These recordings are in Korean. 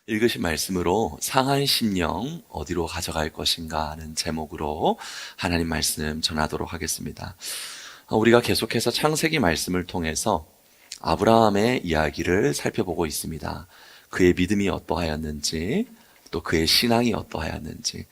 읽으신 말씀으로 상한 심령 어디로 가져갈 것인가 하는 제목으로 하나님 말씀 전하도록 하겠습니다. 우리가 계속해서 창세기 말씀을 통해서 아브라함의 이야기를 살펴보고 있습니다. 그의 믿음이 어떠하였는지, 또 그의 신앙이 어떠하였는지,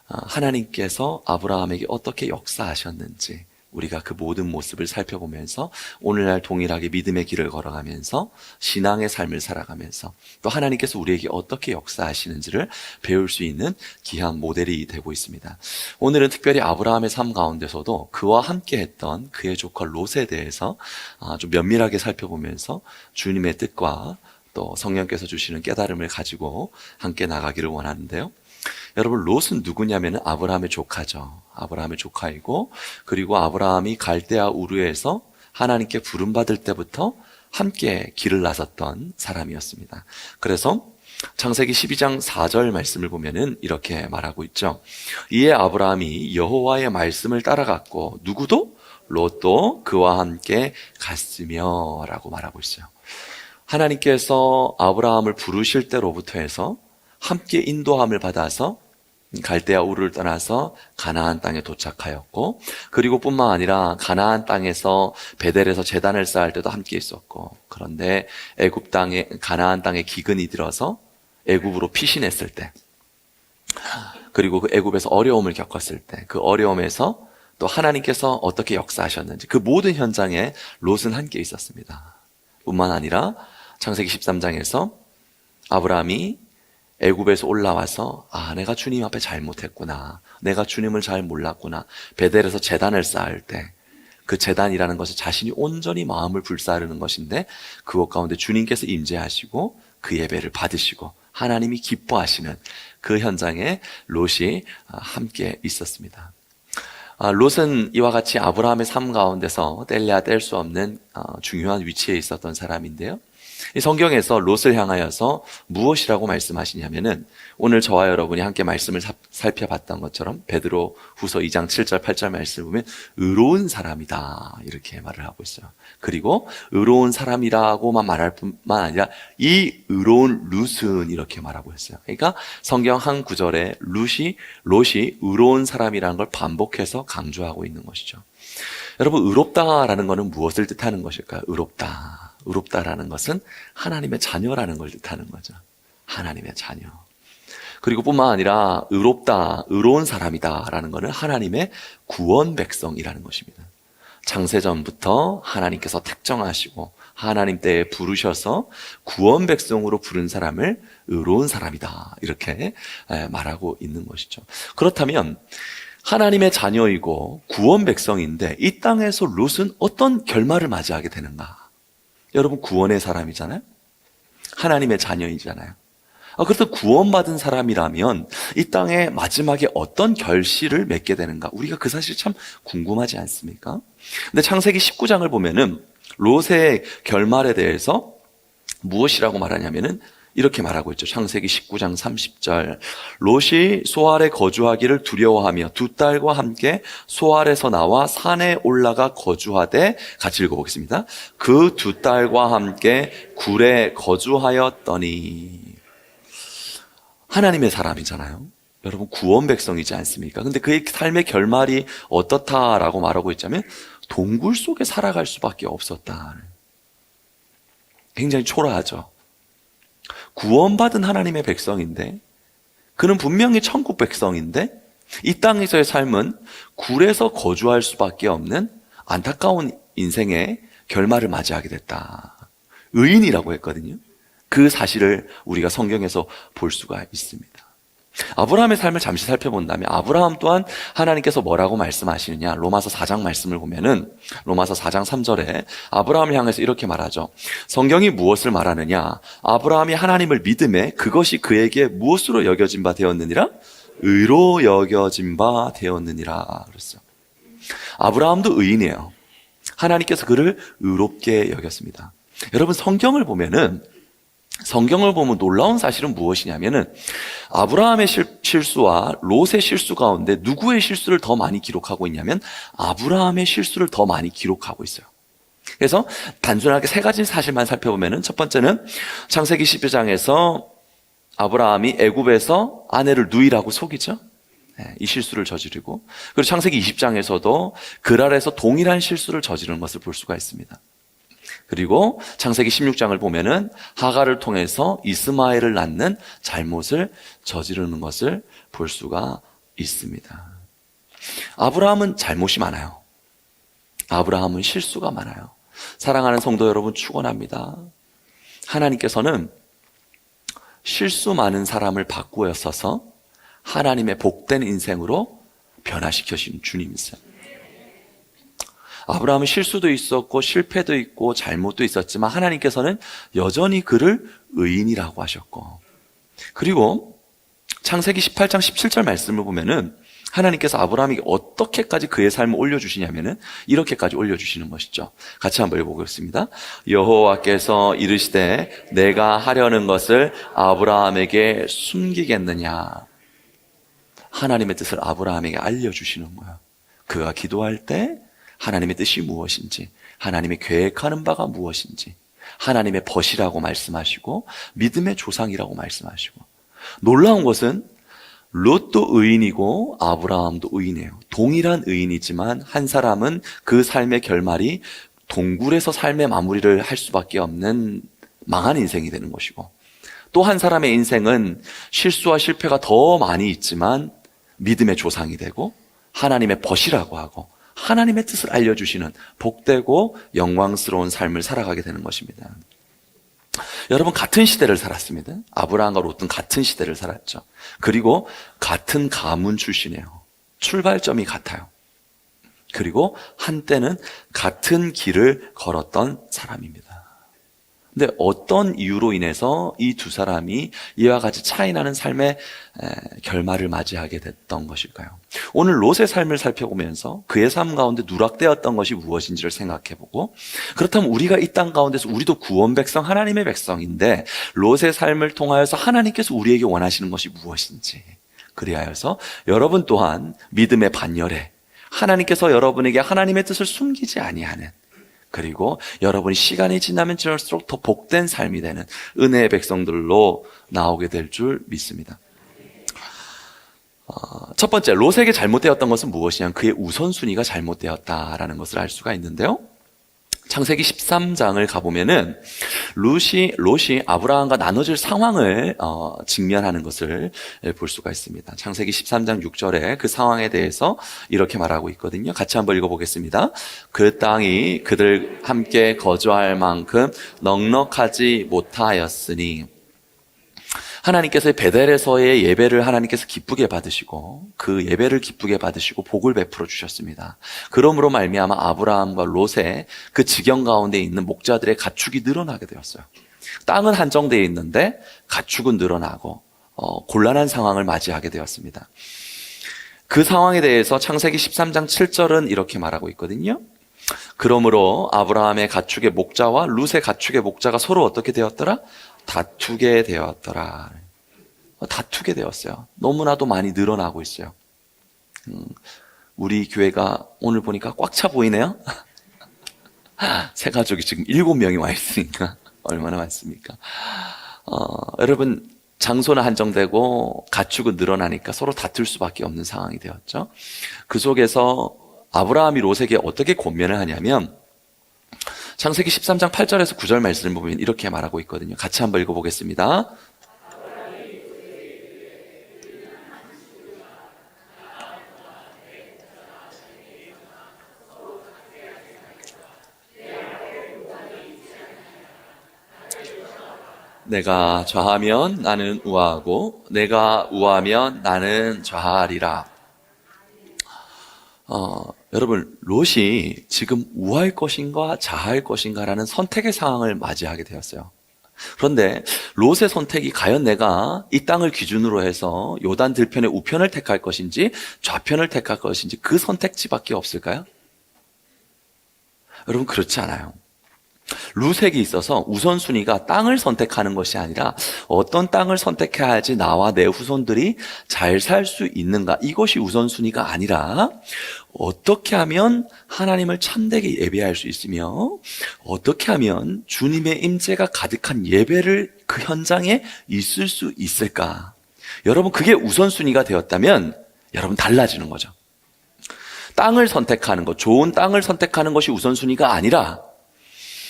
하나님께서 아브라함에게 어떻게 역사하셨는지, 우리가 그 모든 모습을 살펴보면서 오늘날 동일하게 믿음의 길을 걸어가면서 신앙의 삶을 살아가면서 또 하나님께서 우리에게 어떻게 역사하시는지를 배울 수 있는 귀한 모델이 되고 있습니다. 오늘은 특별히 아브라함의 삶 가운데서도 그와 함께 했던 그의 조카 롯에 대해서 좀 면밀하게 살펴보면서 주님의 뜻과 또 성령께서 주시는 깨달음을 가지고 함께 나가기를 원하는데요. 여러분, 롯은 누구냐면 아브라함의 조카죠. 아브라함의 조카이고, 그리고 아브라함이 갈대아 우르에서 하나님께 부름받을 때부터 함께 길을 나섰던 사람이었습니다. 그래서 창세기 12장 4절 말씀을 보면은 이렇게 말하고 있죠. 이에 아브라함이 여호와의 말씀을 따라갔고 누구도? 롯도 그와 함께 갔으며 라고 말하고 있어요. 하나님께서 아브라함을 부르실 때로부터 해서 함께 인도함을 받아서 갈대아 우르를 떠나서 가나안 땅에 도착하였고, 그리고 뿐만 아니라 가나안 땅에서 베델에서 제단을 쌓을 때도 함께 있었고, 그런데 애굽 땅에 가나안 땅에 기근이 들어서 애굽으로 피신했을 때, 그리고 그 애굽에서 어려움을 겪었을 때, 그 어려움에서 또 하나님께서 어떻게 역사하셨는지 그 모든 현장에 롯은 함께 있었습니다. 뿐만 아니라 창세기 13장에서 아브라함이 애굽에서 올라와서 내가 주님 앞에 잘못했구나, 내가 주님을 잘 몰랐구나, 베델에서 제단을 쌓을 때 그 제단이라는 것은 자신이 온전히 마음을 불사르는 것인데 그것 가운데 주님께서 임재하시고 그 예배를 받으시고 하나님이 기뻐하시는 그 현장에 롯이 함께 있었습니다. 롯은 이와 같이 아브라함의 삶 가운데서 뗄래야 뗄 수 없는 중요한 위치에 있었던 사람인데요. 이 성경에서 롯을 향하여서 무엇이라고 말씀하시냐면은 오늘 저와 여러분이 함께 말씀을 살펴봤던 것처럼 베드로 후서 2장 7절 8절 말씀을 보면 의로운 사람이다 이렇게 말을 하고 있어요. 그리고 의로운 사람이라고만 말할 뿐만 아니라 이 의로운 롯은 이렇게 말하고 있어요. 그러니까 성경 한 구절에 롯이 의로운 사람이라는 걸 반복해서 강조하고 있는 것이죠. 여러분, 의롭다라는 것은 무엇을 뜻하는 것일까요? 의롭다라는 것은 하나님의 자녀라는 걸 뜻하는 거죠. 하나님의 자녀. 그리고 뿐만 아니라 의로운 사람이다라는 것은 하나님의 구원 백성이라는 것입니다. 창세전부터 하나님께서 택정하시고 하나님 때에 부르셔서 구원 백성으로 부른 사람을 의로운 사람이다 이렇게 말하고 있는 것이죠. 그렇다면 하나님의 자녀이고 구원 백성인데 이 땅에서 롯은 어떤 결말을 맞이하게 되는가? 여러분, 구원의 사람이잖아요. 하나님의 자녀이잖아요. 그래서 구원받은 사람이라면 이 땅의 마지막에 어떤 결실을 맺게 되는가? 우리가 그 사실 참 궁금하지 않습니까? 근데 창세기 19장을 보면은 롯의 결말에 대해서 무엇이라고 말하냐면은 이렇게 말하고 있죠. 창세기 19장 30절. 롯이 소알에 거주하기를 두려워하며 두 딸과 함께 소알에서 나와 산에 올라가 거주하되, 같이 읽어보겠습니다. 그 두 딸과 함께 굴에 거주하였더니. 하나님의 사람이잖아요. 여러분, 구원 백성이지 않습니까? 근데 그의 삶의 결말이 어떻다라고 말하고 있자면 동굴 속에 살아갈 수밖에 없었다. 굉장히 초라하죠. 구원받은 하나님의 백성인데, 그는 분명히 천국 백성인데 이 땅에서의 삶은 굴에서 거주할 수밖에 없는 안타까운 인생의 결말을 맞이하게 됐다. 의인이라고 했거든요. 그 사실을 우리가 성경에서 볼 수가 있습니다. 아브라함의 삶을 잠시 살펴본다면 아브라함 또한 하나님께서 뭐라고 말씀하시느냐, 로마서 4장 말씀을 보면은 로마서 4장 3절에 아브라함을 향해서 이렇게 말하죠. 성경이 무엇을 말하느냐, 아브라함이 하나님을 믿음에 그것이 그에게 무엇으로 여겨진 바 되었느니라? 의로 여겨진 바 되었느니라 그랬어요. 아브라함도 의인이에요. 하나님께서 그를 의롭게 여겼습니다. 여러분, 성경을 보면 놀라운 사실은 무엇이냐면은 아브라함의 실수와 롯의 실수 가운데 누구의 실수를 더 많이 기록하고 있냐면 아브라함의 실수를 더 많이 기록하고 있어요. 그래서 단순하게 세 가지 사실만 살펴보면은 첫 번째는 창세기 12장에서 아브라함이 애굽에서 아내를 누이라고 속이죠. 이 실수를 저지르고, 그리고 창세기 20장에서도 그랄에서 동일한 실수를 저지르는 것을 볼 수가 있습니다. 그리고 창세기 16장을 보면은 하갈을 통해서 이스마엘을 낳는 잘못을 저지르는 것을 볼 수가 있습니다. 아브라함은 잘못이 많아요. 아브라함은 실수가 많아요. 사랑하는 성도 여러분, 축원합니다. 하나님께서는 실수 많은 사람을 바꾸어 써서 하나님의 복된 인생으로 변화시켜주신 주님이세요. 아브라함은 실수도 있었고 실패도 있고 잘못도 있었지만 하나님께서는 여전히 그를 의인이라고 하셨고, 그리고 창세기 18장 17절 말씀을 보면은 하나님께서 아브라함에게 어떻게까지 그의 삶을 올려주시냐면은 이렇게까지 올려주시는 것이죠. 같이 한번 읽어보겠습니다. 여호와께서 이르시되 내가 하려는 것을 아브라함에게 숨기겠느냐. 하나님의 뜻을 아브라함에게 알려주시는 거예요. 그가 기도할 때 하나님의 뜻이 무엇인지, 하나님의 계획하는 바가 무엇인지, 하나님의 벗이라고 말씀하시고 믿음의 조상이라고 말씀하시고, 놀라운 것은 롯도 의인이고 아브라함도 의인이에요. 동일한 의인이지만 한 사람은 그 삶의 결말이 동굴에서 삶의 마무리를 할 수밖에 없는 망한 인생이 되는 것이고, 또 한 사람의 인생은 실수와 실패가 더 많이 있지만 믿음의 조상이 되고 하나님의 벗이라고 하고 하나님의 뜻을 알려주시는 복되고 영광스러운 삶을 살아가게 되는 것입니다. 여러분, 같은 시대를 살았습니다. 아브라함과 롯은 같은 시대를 살았죠. 그리고 같은 가문 출신이에요. 출발점이 같아요. 그리고 한때는 같은 길을 걸었던 사람입니다. 근데 어떤 이유로 인해서 이 두 사람이 이와 같이 차이나는 삶의 결말을 맞이하게 됐던 것일까요? 오늘 롯의 삶을 살펴보면서 그의 삶 가운데 누락되었던 것이 무엇인지를 생각해보고, 그렇다면 우리가 이 땅 가운데서 우리도 구원 백성, 하나님의 백성인데 롯의 삶을 통하여서 하나님께서 우리에게 원하시는 것이 무엇인지, 그리하여서 여러분 또한 믿음의 반열에 하나님께서 여러분에게 하나님의 뜻을 숨기지 아니하는, 그리고 여러분이 시간이 지나면 지날수록 더 복된 삶이 되는 은혜의 백성들로 나오게 될 줄 믿습니다. 첫 번째, 롯에게 잘못되었던 것은 무엇이냐? 그의 우선순위가 잘못되었다라는 것을 알 수가 있는데요. 창세기 13장을 가보면은 롯이 아브라함과 나눠질 상황을 직면하는 것을 볼 수가 있습니다. 창세기 13장 6절에 그 상황에 대해서 이렇게 말하고 있거든요. 같이 한번 읽어보겠습니다. 그 땅이 그들 함께 거주할 만큼 넉넉하지 못하였으니, 하나님께서 베델에서의 예배를 하나님께서 기쁘게 받으시고 그 예배를 기쁘게 받으시고 복을 베풀어 주셨습니다. 그러므로 말미암아 아브라함과 롯의 그 지경 가운데 있는 목자들의 가축이 늘어나게 되었어요. 땅은 한정되어 있는데 가축은 늘어나고 곤란한 상황을 맞이하게 되었습니다. 그 상황에 대해서 창세기 13장 7절은 이렇게 말하고 있거든요. 그러므로 아브라함의 가축의 목자와 롯의 가축의 목자가 서로 어떻게 되었더라? 다투게 되었더라. 다투게 되었어요. 너무나도 많이 늘어나고 있어요. 우리 교회가 오늘 보니까 꽉 차 보이네요. 새 가족이 지금 7명이 와 있으니까 얼마나 많습니까? 여러분, 장소는 한정되고 가축은 늘어나니까 서로 다툴 수밖에 없는 상황이 되었죠. 그 속에서 아브라함이 롯에게 어떻게 권면을 하냐면, 창세기 13장 8절에서 9절 말씀을 보면 이렇게 말하고 있거든요. 같이 한번 읽어보겠습니다. 내가 좌하면 나는 우하고 내가 우하면 나는 좌하리라. 여러분, 롯이 지금 우할 것인가 좌할 것인가라는 선택의 상황을 맞이하게 되었어요. 그런데 롯의 선택이 과연 내가 이 땅을 기준으로 해서 요단 들편의 우편을 택할 것인지 좌편을 택할 것인지 그 선택지밖에 없을까요? 여러분, 그렇지 않아요. 룻에게 있어서 우선순위가 땅을 선택하는 것이 아니라 어떤 땅을 선택해야지 나와 내 후손들이 잘 살 수 있는가, 이것이 우선순위가 아니라 어떻게 하면 하나님을 참되게 예배할 수 있으며 어떻게 하면 주님의 임재가 가득한 예배를 그 현장에 있을 수 있을까. 여러분, 그게 우선순위가 되었다면 여러분 달라지는 거죠. 땅을 선택하는 것, 좋은 땅을 선택하는 것이 우선순위가 아니라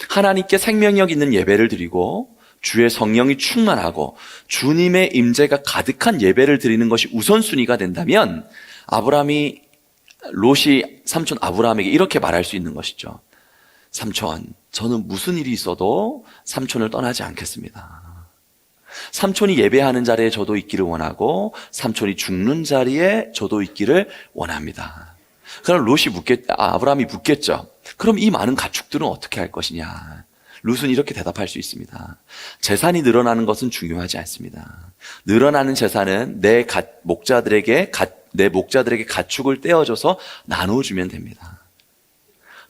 하나님께 생명력 있는 예배를 드리고 주의 성령이 충만하고 주님의 임재가 가득한 예배를 드리는 것이 우선순위가 된다면 롯이 삼촌 아브라함에게 이렇게 말할 수 있는 것이죠. 삼촌, 저는 무슨 일이 있어도 삼촌을 떠나지 않겠습니다. 삼촌이 예배하는 자리에 저도 있기를 원하고 삼촌이 죽는 자리에 저도 있기를 원합니다. 그럼 아브라함이 묻겠죠. 그럼 이 많은 가축들은 어떻게 할 것이냐? 룻은 이렇게 대답할 수 있습니다. 재산이 늘어나는 것은 중요하지 않습니다. 늘어나는 재산은 내 목자들에게 가축을 떼어줘서 나눠주면 됩니다.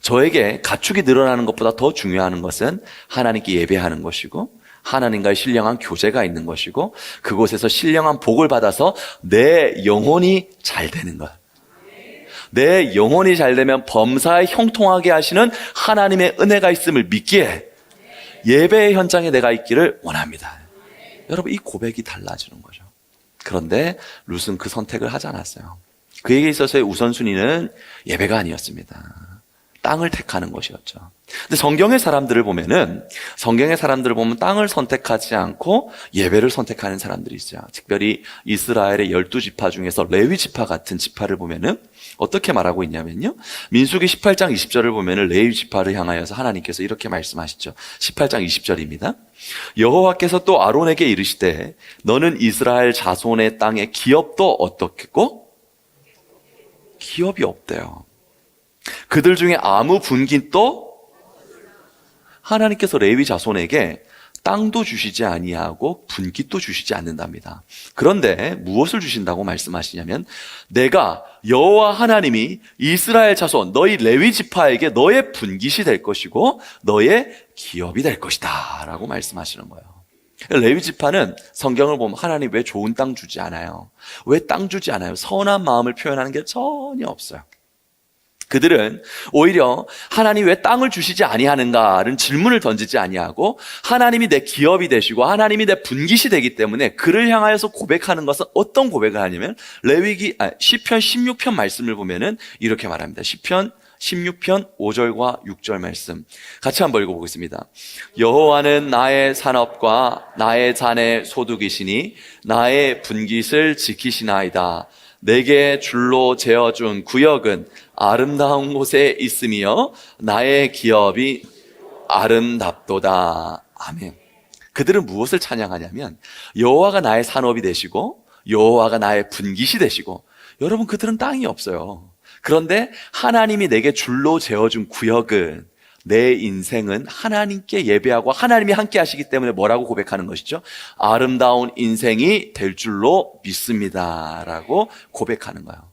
저에게 가축이 늘어나는 것보다 더 중요한 것은 하나님께 예배하는 것이고 하나님과의 신령한 교제가 있는 것이고 그곳에서 신령한 복을 받아서 내 영혼이 잘 되는 것. 내 영혼이 잘 되면 범사에 형통하게 하시는 하나님의 은혜가 있음을 믿기에 예배의 현장에 내가 있기를 원합니다. 여러분, 이 고백이 달라지는 거죠. 그런데 룻은 그 선택을 하지 않았어요. 그에게 있어서의 우선순위는 예배가 아니었습니다. 땅을 택하는 것이었죠. 근데 성경의 사람들을 보면 땅을 선택하지 않고 예배를 선택하는 사람들이 있어요. 특별히 이스라엘의 12지파 중에서 레위 지파 같은 지파를 보면은 어떻게 말하고 있냐면요. 민수기 18장 20절을 보면은 레위 지파를 향하여서 하나님께서 이렇게 말씀하시죠. 18장 20절입니다. 여호와께서 또 아론에게 이르시되 너는 이스라엘 자손의 땅에 기업도 어떻겠고? 기업이 없대요. 그들 중에 아무 분깃도 하나님께서 레위 자손에게 땅도 주시지 아니하고 분깃도 주시지 않는답니다. 그런데 무엇을 주신다고 말씀하시냐면 내가 여호와 하나님이 이스라엘 자손 너희 레위 지파에게 너의 분깃이 될 것이고 너의 기업이 될 것이다 라고 말씀하시는 거예요. 레위 지파는 성경을 보면 하나님 왜 좋은 땅 주지 않아요? 왜 땅 주지 않아요? 선한 마음을 표현하는 게 전혀 없어요. 그들은 오히려 하나님 왜 땅을 주시지 아니하는가라는 질문을 던지지 아니하고 하나님이 내 기업이 되시고 하나님이 내 분깃이 되기 때문에 그를 향하여서 고백하는 것은 어떤 고백을 하냐면 시편 16편 말씀을 보면은 이렇게 말합니다. 시편 16편 5절과 6절 말씀 같이 한번 읽어보겠습니다. 여호와는 나의 산업과 나의 잔의 소득이시니 나의 분깃을 지키시나이다. 내게 줄로 재어준 구역은 아름다운 곳에 있으며 나의 기업이 아름답도다. 아멘. 그들은 무엇을 찬양하냐면 여호와가 나의 산업이 되시고 여호와가 나의 분깃이 되시고 여러분 그들은 땅이 없어요. 그런데 하나님이 내게 줄로 재어준 구역은 내 인생은 하나님께 예배하고 하나님이 함께 하시기 때문에 뭐라고 고백하는 것이죠? 아름다운 인생이 될 줄로 믿습니다 라고 고백하는 거예요.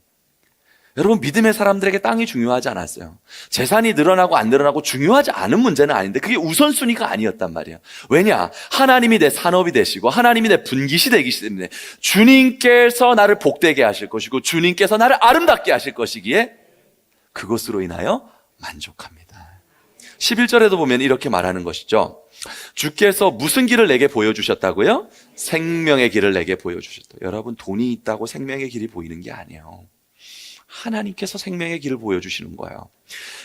여러분 믿음의 사람들에게 땅이 중요하지 않았어요. 재산이 늘어나고 안 늘어나고 중요하지 않은 문제는 아닌데 그게 우선순위가 아니었단 말이에요. 왜냐? 하나님이 내 산업이 되시고 하나님이 내 분깃이 되기 때문에 주님께서 나를 복되게 하실 것이고 주님께서 나를 아름답게 하실 것이기에 그것으로 인하여 만족합니다. 11절에도 보면 이렇게 말하는 것이죠. 주께서 무슨 길을 내게 보여주셨다고요? 생명의 길을 내게 보여주셨다. 여러분 돈이 있다고 생명의 길이 보이는 게 아니에요. 하나님께서 생명의 길을 보여주시는 거예요.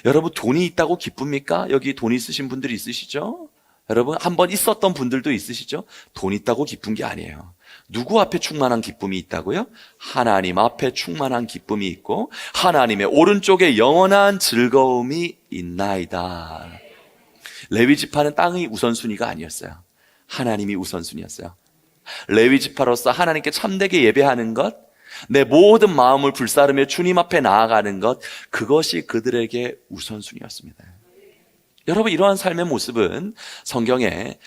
여러분 돈이 있다고 기쁩니까? 여기 돈 있으신 분들이 있으시죠? 여러분 한번 있었던 분들도 있으시죠? 돈 있다고 기쁜 게 아니에요. 누구 앞에 충만한 기쁨이 있다고요? 하나님 앞에 충만한 기쁨이 있고 하나님의 오른쪽에 영원한 즐거움이 있나이다. 레위 지파는 땅의 우선순위가 아니었어요. 하나님이 우선순위였어요. 레위 지파로서 하나님께 참되게 예배하는 것, 내 모든 마음을 불사르며 주님 앞에 나아가는 것, 그것이 그들에게 우선순위였습니다. 여러분 이러한 삶의 모습은 성경에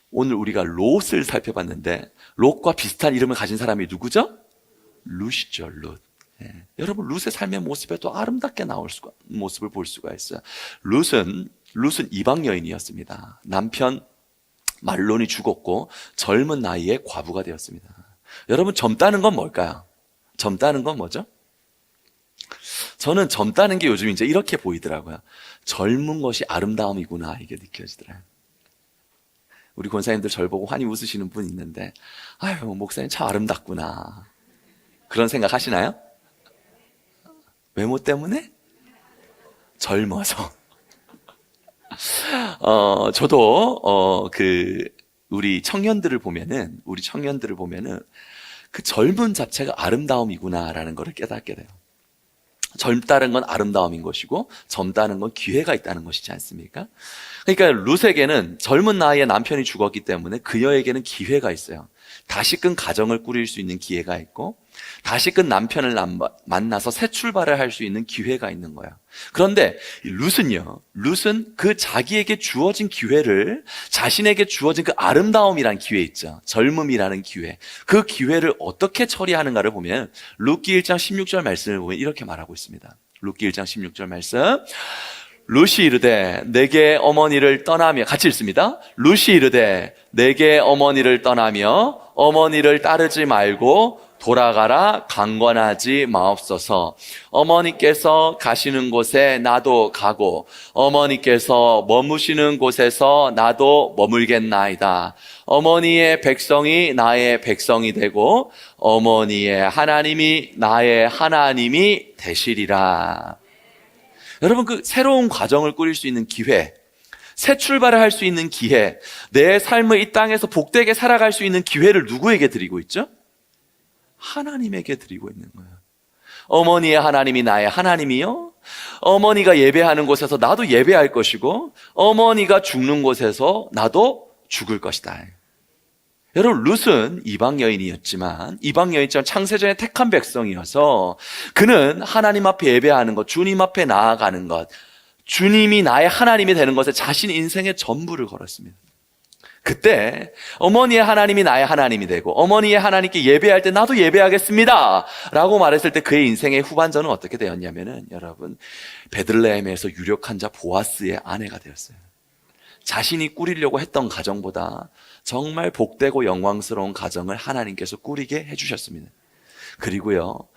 오늘 우리가 롯을 살펴봤는데 롯과 비슷한 이름을 가진 사람이 누구죠? 룻이죠. 룻. 여러분 룻의 삶의 모습에도 아름답게 나올 모습을 볼 수가 있어요. 룻은 이방 여인이었습니다. 남편 말론이 죽었고 젊은 나이에 과부가 되었습니다. 여러분, 젊다는 건 뭘까요? 젊다는 건 뭐죠? 저는 젊다는 게 요즘 이제 이렇게 보이더라고요. 젊은 것이 아름다움이구나, 이게 느껴지더라고요. 우리 권사님들 절 보고 환히 웃으시는 분 있는데, 아유, 목사님 참 아름답구나, 그런 생각 하시나요? 외모 때문에? 젊어서. 저도 우리 청년들을 보면은 그 젊은 자체가 아름다움이구나라는 것을 깨닫게 돼요. 젊다는 건 아름다움인 것이고 젊다는 건 기회가 있다는 것이지 않습니까? 그러니까 룻에게는 젊은 나이에 남편이 죽었기 때문에 그녀에게는 기회가 있어요. 다시금 가정을 꾸릴 수 있는 기회가 있고 다시금 남편을 만나서 새 출발을 할 수 있는 기회가 있는 거예요. 그런데 룻은 그 자기에게 주어진 기회를, 자신에게 주어진 그 아름다움이란 기회 있죠, 젊음이라는 기회, 그 기회를 어떻게 처리하는가를 보면 룻기 1장 16절 말씀을 보면 이렇게 말하고 있습니다. 룻기 1장 16절 말씀, 룻이 이르되 내게 어머니를 떠나며, 같이 읽습니다. 룻이 이르되 내게 어머니를 떠나며 어머니를 따르지 말고 돌아가라, 강권하지 마옵소서. 어머니께서 가시는 곳에 나도 가고 어머니께서 머무시는 곳에서 나도 머물겠나이다. 어머니의 백성이 나의 백성이 되고 어머니의 하나님이 나의 하나님이 되시리라. 여러분, 그 새로운 과정을 꾸릴 수 있는 기회, 새 출발을 할 수 있는 기회, 내 삶을 이 땅에서 복되게 살아갈 수 있는 기회를 누구에게 드리고 있죠? 하나님에게 드리고 있는 거예요. 어머니의 하나님이 나의 하나님이요, 어머니가 예배하는 곳에서 나도 예배할 것이고 어머니가 죽는 곳에서 나도 죽을 것이다. 여러분, 룻은 이방 여인이었지만 창세전에 택한 백성이어서 그는 하나님 앞에 예배하는 것, 주님 앞에 나아가는 것, 주님이 나의 하나님이 되는 것에 자신 인생의 전부를 걸었습니다. 그때 어머니의 하나님이 나의 하나님이 되고 어머니의 하나님께 예배할 때 나도 예배하겠습니다 라고 말했을 때 그의 인생의 후반전은 어떻게 되었냐면은, 여러분, 베들레헴에서 유력한 자 보아스의 아내가 되었어요. 자신이 꾸리려고 했던 가정보다 정말 복되고 영광스러운 가정을 하나님께서 꾸리게 해주셨습니다. 그리고요,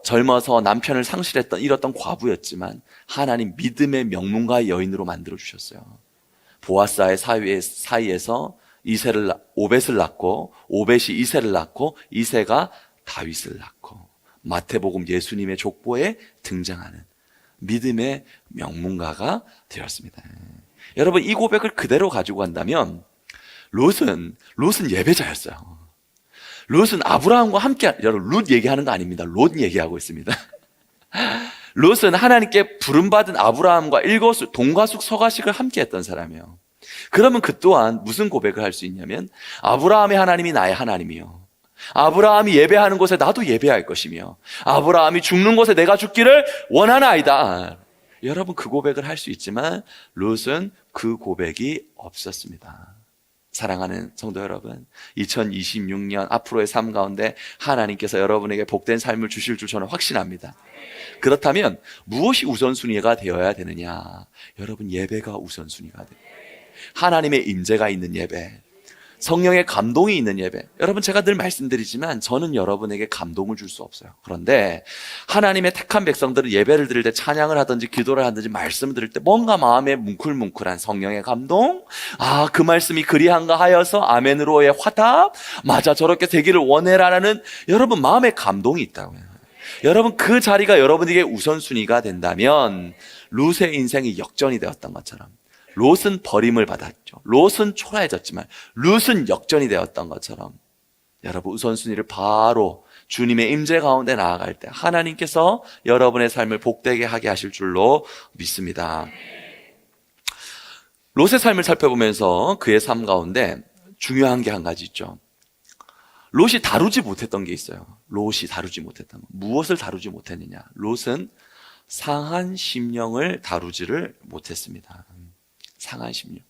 젊어서 남편을 잃었던 과부였지만 하나님 믿음의 명문가의 여인으로 만들어주셨어요. 보아스의 사이에서 오벳을 낳고, 오벳이 이새를 낳고, 이새가 다윗을 낳고, 마태복음 예수님의 족보에 등장하는 믿음의 명문가가 되었습니다. 여러분, 이 고백을 그대로 가지고 간다면 롯은 예배자였어요. 롯은 아브라함과 함께, 여러분, 룻 얘기하는 거 아닙니다. 롯 얘기하고 있습니다. 롯은 하나님께 부름받은 아브라함과 동가숙 서가식을 함께 했던 사람이에요. 그러면 그 또한 무슨 고백을 할 수 있냐면, 아브라함의 하나님이 나의 하나님이요, 아브라함이 예배하는 곳에 나도 예배할 것이며 아브라함이 죽는 곳에 내가 죽기를 원하나이다. 여러분, 그 고백을 할 수 있지만 롯은 그 고백이 없었습니다. 사랑하는 성도 여러분, 2026년 앞으로의 삶 가운데 하나님께서 여러분에게 복된 삶을 주실 줄 저는 확신합니다. 그렇다면 무엇이 우선순위가 되어야 되느냐? 여러분, 예배가 우선순위가 돼요. 하나님의 임재가 있는 예배, 성령의 감동이 있는 예배. 여러분, 제가 늘 말씀드리지만 저는 여러분에게 감동을 줄 수 없어요. 그런데 하나님의 택한 백성들은 예배를 드릴 때, 찬양을 하든지 기도를 하든지 말씀을 드릴 때 뭔가 마음에 뭉클뭉클한 성령의 감동, 그 말씀이 그리한가 하여서 아멘으로의 화답, 맞아, 저렇게 되기를 원해라라는 여러분 마음의 감동이 있다고요. 여러분, 그 자리가 여러분에게 우선순위가 된다면 룻의 인생이 역전이 되었던 것처럼, 롯은 버림을 받았죠. 롯은 초라해졌지만 룻은 역전이 되었던 것처럼, 여러분, 우선순위를 바로 주님의 임재 가운데 나아갈 때 하나님께서 여러분의 삶을 복되게 하게 하실 줄로 믿습니다. 롯의 삶을 살펴보면서 그의 삶 가운데 중요한 게 한 가지 있죠. 롯이 다루지 못했던 게 있어요. 롯이 다루지 못했던 거. 무엇을 다루지 못했느냐? 롯은 상한 심령을 다루지를 못했습니다. 상한 심령.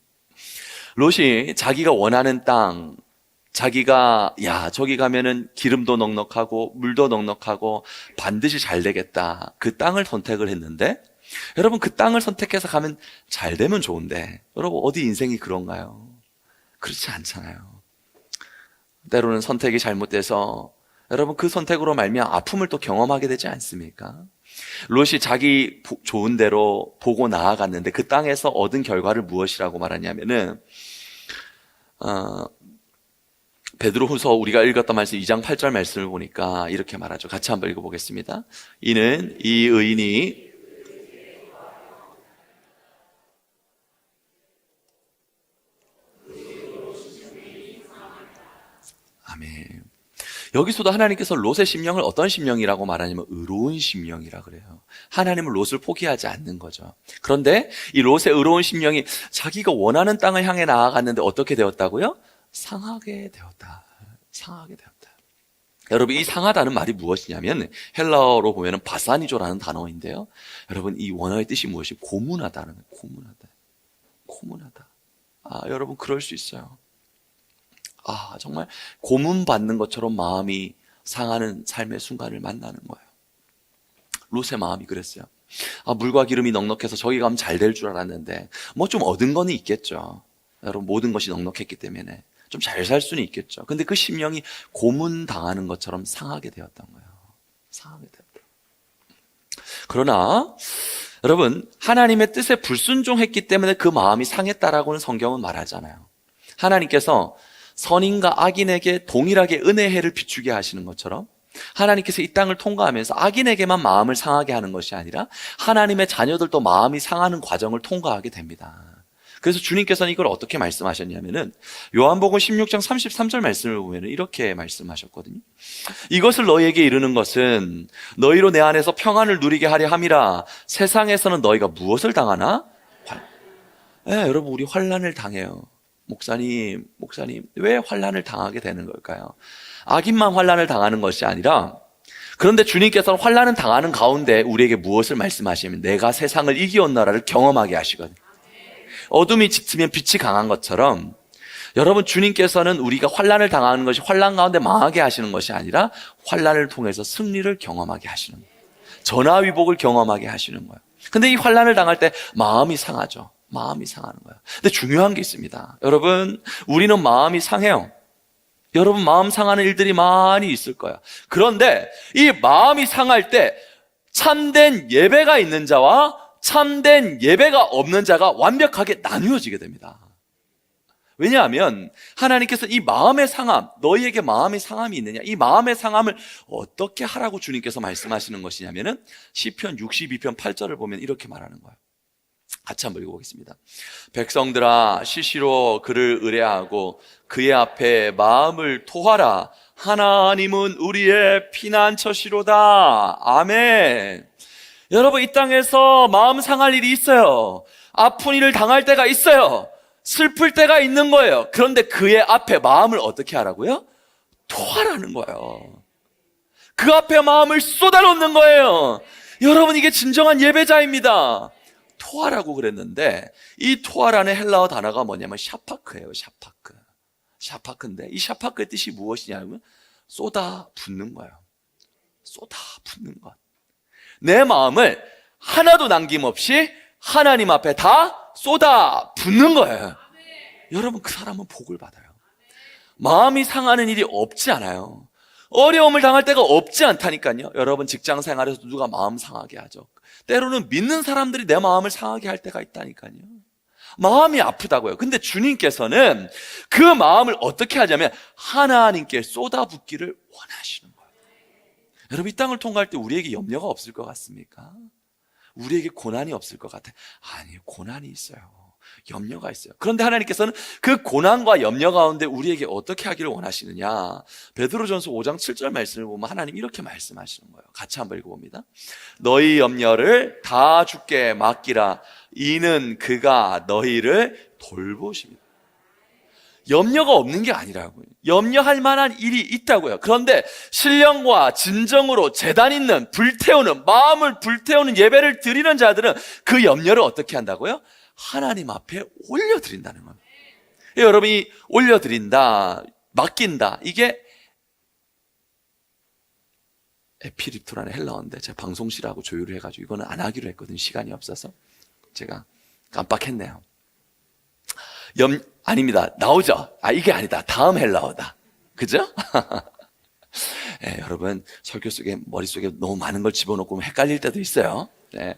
롯이 자기가 원하는 땅, 자기가 저기 가면은 기름도 넉넉하고 물도 넉넉하고 반드시 잘 되겠다, 그 땅을 선택을 했는데 여러분, 그 땅을 선택해서 가면 잘 되면 좋은데, 여러분, 어디 인생이 그런가요? 그렇지 않잖아요. 때로는 선택이 잘못돼서 여러분, 그 선택으로 말미암아 아픔을 또 경험하게 되지 않습니까? 롯이 자기 좋은 대로 보고 나아갔는데 그 땅에서 얻은 결과를 무엇이라고 말하냐면은 베드로후서 우리가 읽었던 말씀 2장 8절 말씀을 보니까 이렇게 말하죠. 같이 한번 읽어보겠습니다. 이는 이 의인이 아멘. 여기서도 하나님께서 롯의 심령을 어떤 심령이라고 말하냐면 의로운 심령이라 그래요. 하나님은 롯을 포기하지 않는 거죠. 그런데 이 롯의 의로운 심령이 자기가 원하는 땅을 향해 나아갔는데 어떻게 되었다고요? 상하게 되었다. 상하게 되었다. 여러분, 이 상하다는 말이 무엇이냐면 헬라어로 보면은 바사니조라는 단어인데요. 여러분, 이 원어의 뜻이 무엇이? 고문하다는 거예요. 고문하다. 고문하다. 여러분, 그럴 수 있어요. 정말 고문받는 것처럼 마음이 상하는 삶의 순간을 만나는 거예요. 롯의 마음이 그랬어요. 물과 기름이 넉넉해서 저기 가면 잘 될 줄 알았는데 뭐 좀 얻은 거는 있겠죠. 여러분, 모든 것이 넉넉했기 때문에 좀 잘 살 수는 있겠죠. 근데 그 심령이 고문당하는 것처럼 상하게 되었던 거예요. 상하게 되었다. 그러나 여러분, 하나님의 뜻에 불순종했기 때문에 그 마음이 상했다라고는 성경은 말하잖아요. 하나님께서 선인과 악인에게 동일하게 은혜의 해를 비추게 하시는 것처럼 하나님께서 이 땅을 통과하면서 악인에게만 마음을 상하게 하는 것이 아니라 하나님의 자녀들도 마음이 상하는 과정을 통과하게 됩니다. 그래서 주님께서는 이걸 어떻게 말씀하셨냐면은 요한복음 16장 33절 말씀을 보면 이렇게 말씀하셨거든요. 이것을 너희에게 이르는 것은 너희로 내 안에서 평안을 누리게 하려 함이라. 세상에서는 너희가 무엇을 당하나? 여러분, 우리 환난을 당해요. 목사님, 왜 환난을 당하게 되는 걸까요? 악인만 환난을 당하는 것이 아니라, 그런데 주님께서는 환난을 당하는 가운데 우리에게 무엇을 말씀하시면 내가 세상을 이기었노라를 경험하게 하시거든요. 어둠이 짙으면 빛이 강한 것처럼 여러분, 주님께서는 우리가 환난을 당하는 것이 환난 가운데 망하게 하시는 것이 아니라 환난을 통해서 승리를 경험하게 하시는 거예요. 전화위복을 경험하게 하시는 거예요. 근데 이 환난을 당할 때 마음이 상하죠. 마음이 상하는 거예요. 근데 중요한 게 있습니다. 여러분, 우리는 마음이 상해요. 여러분, 마음 상하는 일들이 많이 있을 거예요. 그런데 이 마음이 상할 때 참된 예배가 있는 자와 참된 예배가 없는 자가 완벽하게 나누어지게 됩니다. 왜냐하면 하나님께서 이 마음의 상함, 너희에게 마음의 상함이 있느냐, 이 마음의 상함을 어떻게 하라고 주님께서 말씀하시는 것이냐면은 시편 62편 8절을 보면 이렇게 말하는 거예요. 같이 한번 읽어보겠습니다. 백성들아, 시시로 그를 의뢰하고 그의 앞에 마음을 토하라. 하나님은 우리의 피난처시로다. 아멘. 여러분, 이 땅에서 마음 상할 일이 있어요. 아픈 일을 당할 때가 있어요. 슬플 때가 있는 거예요. 그런데 그의 앞에 마음을 어떻게 하라고요? 토하라는 거예요. 그 앞에 마음을 쏟아놓는 거예요. 여러분, 이게 진정한 예배자입니다. 토하라고 그랬는데 이 토하라는 헬라어 단어가 뭐냐면 샤파크예요. 샤파크인데 이 샤파크의 뜻이 무엇이냐면 쏟아 붓는 거예요. 쏟아 붓는 것. 내 마음을 하나도 남김없이 하나님 앞에 다 쏟아 붓는 거예요. 여러분, 그 사람은 복을 받아요. 마음이 상하는 일이 없지 않아요. 어려움을 당할 때가 없지 않다니까요. 여러분, 직장 생활에서 누가 마음 상하게 하죠. 때로는 믿는 사람들이 내 마음을 상하게 할 때가 있다니까요. 마음이 아프다고요. 근데 주님께서는 그 마음을 어떻게 하냐면 하나님께 쏟아붓기를 원하시는 거예요. 여러분, 이 땅을 통과할 때 우리에게 염려가 없을 것 같습니까? 우리에게 고난이 없을 것 같아요. 아니요, 고난이 있어요. 염려가 있어요. 그런데 하나님께서는 그 고난과 염려 가운데 우리에게 어떻게 하기를 원하시느냐. 베드로전서 5장 7절 말씀을 보면 하나님 이렇게 말씀하시는 거예요. 같이 한번 읽어봅니다. 너희 염려를 다 주께 맡기라. 이는 그가 너희를 돌보십니다. 염려가 없는 게 아니라고요. 염려할 만한 일이 있다고요. 그런데 신령과 진정으로 재단 있는 불태우는, 마음을 불태우는 예배를 드리는 자들은 그 염려를 어떻게 한다고요? 하나님 앞에 올려드린다는 겁니다. 여러분이 올려드린다, 맡긴다, 이게 에피립토라는 헬라어인데 제가 방송실하고 조율을 해가지고 이거는 안 하기로 했거든요. 시간이 없어서 제가 깜빡했네요. 아닙니다. 나오죠? 이게 아니다. 다음 헬라어다. 그죠? 네, 여러분 설교 속에 머릿속에 너무 많은 걸 집어넣고 헷갈릴 때도 있어요. 네.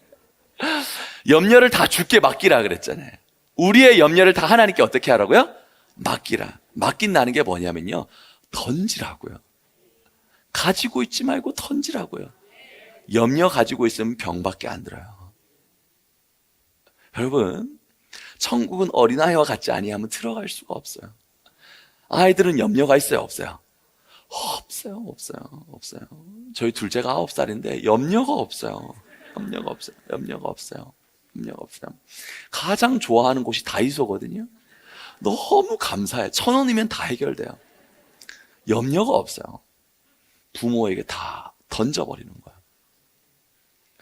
염려를 다 주께 맡기라 그랬잖아요. 우리의 염려를 다 하나님께 어떻게 하라고요? 맡기라. 맡긴다는 게 뭐냐면요, 던지라고요. 가지고 있지 말고 던지라고요. 염려 가지고 있으면 병밖에 안 들어요. 여러분, 천국은 어린아이와 같지 아니하면 들어갈 수가 없어요. 아이들은 염려가 있어요, 없어요? 없어요. 저희 둘째가 9살인데 염려가 없어요. 염려가 없어요. 가장 좋아하는 곳이 다이소거든요. 너무 감사해. 1,000원이면 다 해결돼요. 염려가 없어요. 부모에게 다 던져버리는 거예요.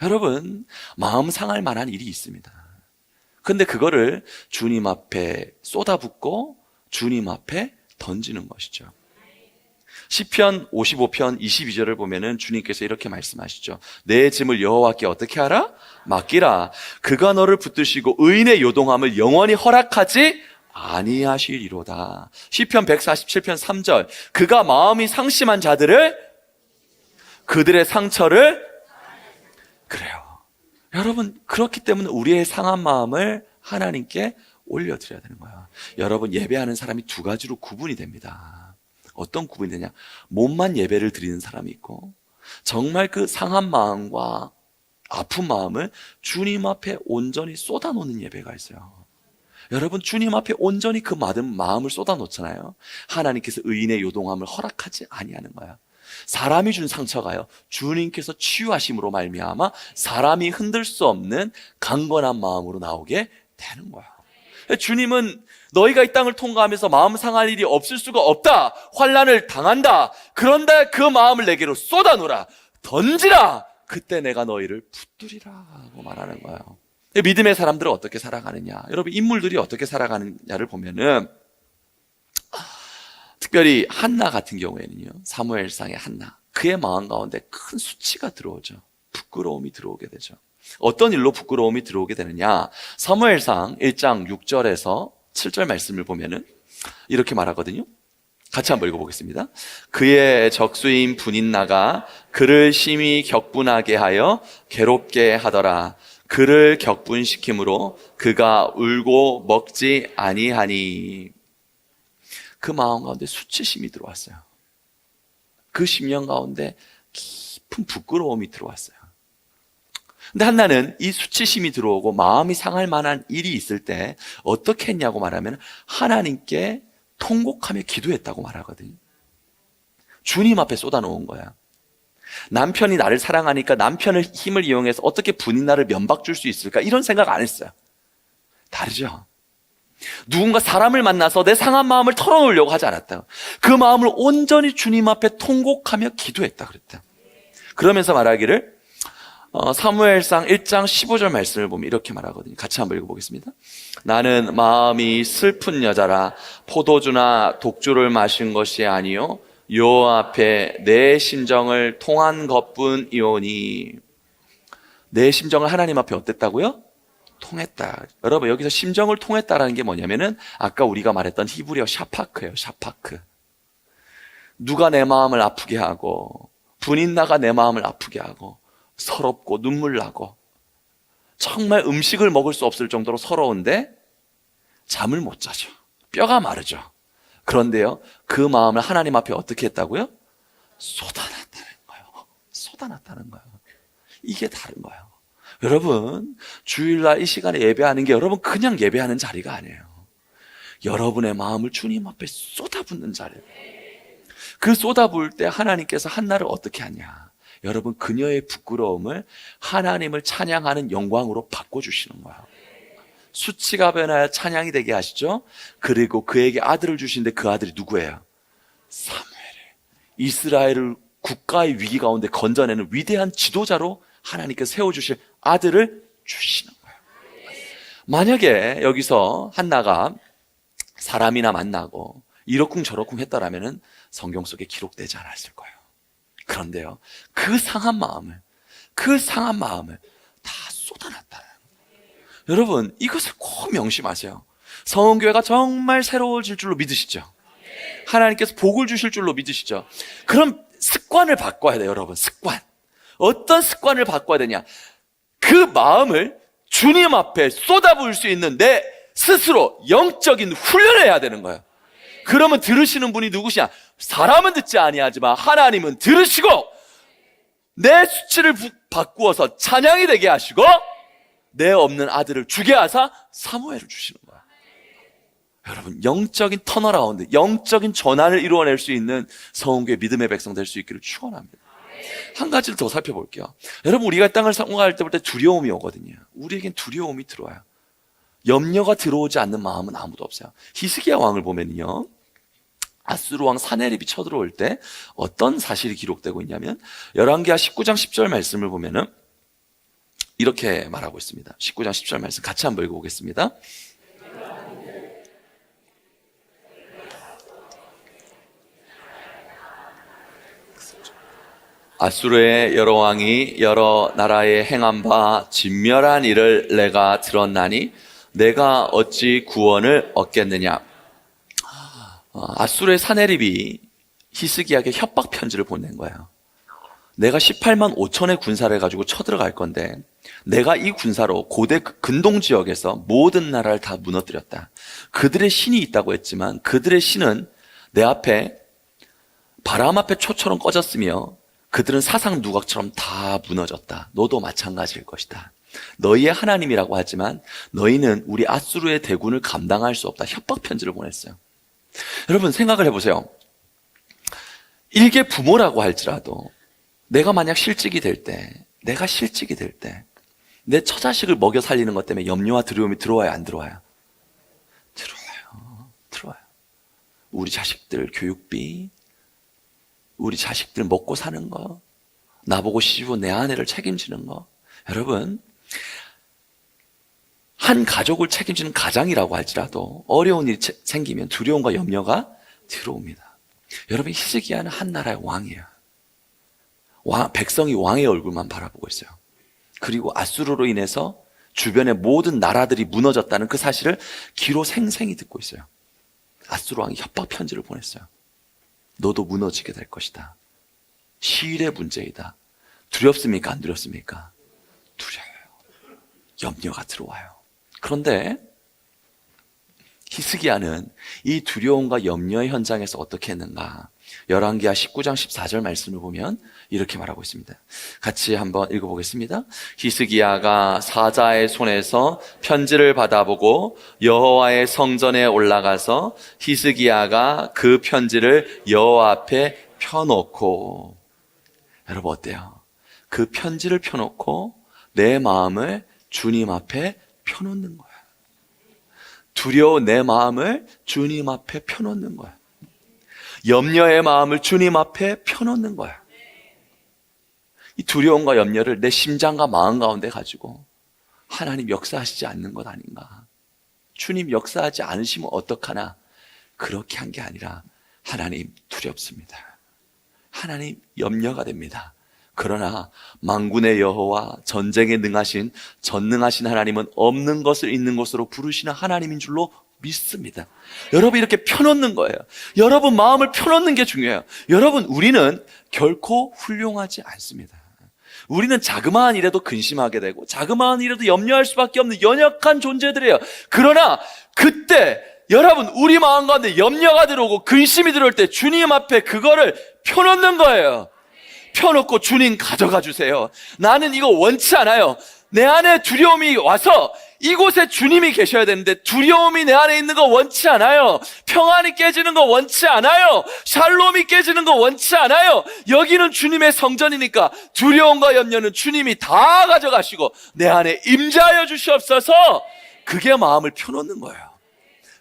여러분, 마음 상할 만한 일이 있습니다. 근데 그거를 주님 앞에 쏟아붓고 주님 앞에 던지는 것이죠. 시편 55편 22절을 보면은 주님께서 이렇게 말씀하시죠. 내 짐을 여호와께 어떻게 하라? 맡기라. 그가 너를 붙드시고 의인의 요동함을 영원히 허락하지 아니하시리로다. 시편 147편 3절. 그가 마음이 상심한 자들을, 그들의 상처를, 그래요. 여러분, 그렇기 때문에 우리의 상한 마음을 하나님께 올려드려야 되는 거예요. 여러분, 예배하는 사람이 두 가지로 구분이 됩니다. 어떤 구분이 되냐? 몸만 예배를 드리는 사람이 있고, 정말 그 상한 마음과 아픈 마음을 주님 앞에 온전히 쏟아놓는 예배가 있어요. 여러분, 주님 앞에 온전히 그 마음을 쏟아놓잖아요. 하나님께서 의인의 요동함을 허락하지 아니하는 거야. 사람이 준 상처가요, 주님께서 치유하심으로 말미암아 사람이 흔들 수 없는 강건한 마음으로 나오게 되는 거야. 주님은 너희가 이 땅을 통과하면서 마음 상할 일이 없을 수가 없다. 환난을 당한다. 그런데 그 마음을 내게로 쏟아놓으라. 던지라. 그때 내가 너희를 붙들리라 하고 말하는 거예요. 믿음의 사람들은 어떻게 살아가느냐? 여러분, 인물들이 어떻게 살아가느냐를 보면은, 특별히 한나 같은 경우에는요, 사무엘상의 한나, 그의 마음 가운데 큰 수치가 들어오죠. 부끄러움이 들어오게 되죠. 어떤 일로 부끄러움이 들어오게 되느냐? 사무엘상 1장 6절에서 7절 말씀을 보면은 이렇게 말하거든요. 같이 한번 읽어보겠습니다. 그의 적수인 분인나가 그를 심히 격분하게 하여 괴롭게 하더라. 그를 격분시킴으로 그가 울고 먹지 아니하니. 그 마음 가운데 수치심이 들어왔어요. 그 심령 가운데 깊은 부끄러움이 들어왔어요. 근데 한나는 이 수치심이 들어오고 마음이 상할 만한 일이 있을 때 어떻게 했냐고 말하면 하나님께 통곡하며 기도했다고 말하거든요. 주님 앞에 쏟아놓은 거야. 남편이 나를 사랑하니까 남편의 힘을 이용해서 어떻게 분인나를 면박 줄 수 있을까? 이런 생각 안 했어요. 다르죠? 누군가 사람을 만나서 내 상한 마음을 털어놓으려고 하지 않았다. 그 마음을 온전히 주님 앞에 통곡하며 기도했다 그랬다. 그러면서 말하기를, 사무엘상 1장 15절 말씀을 보면 이렇게 말하거든요. 같이 한번 읽어보겠습니다. 나는 마음이 슬픈 여자라. 포도주나 독주를 마신 것이 아니요 여호와 앞에 내 심정을 통한 것뿐이오니. 내 심정을 하나님 앞에 어땠다고요? 통했다. 여러분, 여기서 심정을 통했다라는 게 뭐냐면은 아까 우리가 말했던 히브리어 샤파크예요. 샤파크. 누가 내 마음을 아프게 하고, 분인나가 내 마음을 아프게 하고, 서럽고 눈물 나고, 정말 음식을 먹을 수 없을 정도로 서러운데 잠을 못 자죠. 뼈가 마르죠. 그런데요, 그 마음을 하나님 앞에 어떻게 했다고요? 쏟아놨다는 거예요. 쏟아놨다는 거예요. 이게 다른 거예요. 여러분, 주일날 이 시간에 예배하는 게 여러분 그냥 예배하는 자리가 아니에요. 여러분의 마음을 주님 앞에 쏟아붓는 자리예요. 그 쏟아부을 때 하나님께서 한나를 어떻게 하냐? 여러분, 그녀의 부끄러움을 하나님을 찬양하는 영광으로 바꿔주시는 거예요. 수치가 변하여 찬양이 되게 하시죠. 그리고 그에게 아들을 주시는데 그 아들이 누구예요? 사무엘이에요. 이스라엘을 국가의 위기 가운데 건져내는 위대한 지도자로 하나님께서 세워주실 아들을 주시는 거예요. 만약에 여기서 한나가 사람이나 만나고 이러쿵저러쿵 했더라면 성경 속에 기록되지 않았을 거예요. 그런데요, 그 상한 마음을 다 쏟아놨다. 여러분, 이것을 꼭 명심하세요. 성은교회가 정말 새로워질 줄로 믿으시죠? 하나님께서 복을 주실 줄로 믿으시죠? 그럼 습관을 바꿔야 돼요, 여러분. 습관. 어떤 습관을 바꿔야 되냐? 그 마음을 주님 앞에 쏟아부을 수 있는 내 스스로 영적인 훈련을 해야 되는 거예요. 그러면 들으시는 분이 누구시냐? 사람은 듣지 아니하지만 하나님은 들으시고 내 수치를 바꾸어서 찬양이 되게 하시고 내 없는 아들을 주게 하사 사무엘을 주시는 거야. 여러분, 영적인 턴어라운드, 영적인 전환을 이루어낼 수 있는 성은교회 믿음의 백성 될 수 있기를 축원합니다. 한 가지를 더 살펴볼게요. 여러분, 우리가 땅을 성공할 때부터 두려움이 오거든요. 우리에겐 두려움이 들어와요. 염려가 들어오지 않는 마음은 아무도 없어요. 히스기야 왕을 보면요, 아수르 왕 사네립이 쳐들어올 때 어떤 사실이 기록되고 있냐면 열왕기하 19장 10절 말씀을 보면은 이렇게 말하고 있습니다. 19장 10절 말씀 같이 한번 읽어보겠습니다. 아수르의 여러 왕이 여러 나라에 행한 바 진멸한 일을 내가 들었나니 내가 어찌 구원을 얻겠느냐. 아수르의 사네립이 히스기야에게 협박 편지를 보낸 거예요. 내가 18만 5천의 군사를 가지고 쳐들어갈 건데 내가 이 군사로 고대 근동 지역에서 모든 나라를 다 무너뜨렸다. 그들의 신이 있다고 했지만 그들의 신은 내 앞에 바람 앞에 초처럼 꺼졌으며 그들은 사상 누각처럼 다 무너졌다. 너도 마찬가지일 것이다. 너희의 하나님이라고 하지만 너희는 우리 아수르의 대군을 감당할 수 없다. 협박 편지를 보냈어요. 여러분, 생각을 해보세요. 일개 부모라고 할지라도 내가 만약 실직이 될 때, 내 처자식을 먹여 살리는 것 때문에 염려와 두려움이 들어와요, 안 들어와요? 들어와요. 우리 자식들 교육비, 우리 자식들 먹고 사는 거, 나보고 시집온 내 아내를 책임지는 거. 여러분, 한 가족을 책임지는 가장이라고 할지라도 어려운 일이 생기면 두려움과 염려가 들어옵니다. 여러분, 히스기야는 한 나라의 왕이에요. 백성이 왕의 얼굴만 바라보고 있어요. 그리고 아수르로 인해서 주변의 모든 나라들이 무너졌다는 그 사실을 귀로 생생히 듣고 있어요. 아수르 왕이 협박 편지를 보냈어요. 너도 무너지게 될 것이다. 시일의 문제이다. 두렵습니까? 안 두렵습니까? 두려워요. 염려가 들어와요. 그런데 히스기야는 이 두려움과 염려의 현장에서 어떻게 했는가? 열왕기하 19장 14절 말씀을 보면 이렇게 말하고 있습니다. 같이 한번 읽어보겠습니다. 히스기야가 사자의 손에서 편지를 받아보고 여호와의 성전에 올라가서 히스기야가 그 편지를 여호와 앞에 펴놓고, 여러분 어때요? 그 편지를 펴놓고 내 마음을 주님 앞에 펴놓는 거야. 두려운 내 마음을 주님 앞에 펴놓는 거야. 염려의 마음을 주님 앞에 펴놓는 거야. 이 두려움과 염려를 내 심장과 마음 가운데 가지고 하나님 역사하시지 않는 것 아닌가? 주님 역사하지 않으시면 어떡하나? 그렇게 한 게 아니라 하나님 두렵습니다. 하나님 염려가 됩니다. 그러나 만군의 여호와 전쟁에 능하신 전능하신 하나님은 없는 것을 있는 것으로 부르시는 하나님인 줄로 믿습니다. 여러분 이렇게 펴놓는 거예요. 여러분 마음을 펴놓는 게 중요해요. 여러분 우리는 결코 훌륭하지 않습니다. 우리는 자그마한 일에도 근심하게 되고 자그마한 일에도 염려할 수밖에 없는 연약한 존재들이에요. 그러나 그때 여러분 우리 마음 가운데 염려가 들어오고 근심이 들어올 때 주님 앞에 그거를 펴놓는 거예요. 펴놓고 주님 가져가 주세요. 나는 이거 원치 않아요. 내 안에 두려움이 와서 이곳에 주님이 계셔야 되는데 두려움이 내 안에 있는 거 원치 않아요. 평안이 깨지는 거 원치 않아요. 샬롬이 깨지는 거 원치 않아요. 여기는 주님의 성전이니까 두려움과 염려는 주님이 다 가져가시고 내 안에 임재하여 주시옵소서. 그게 마음을 펴놓는 거예요.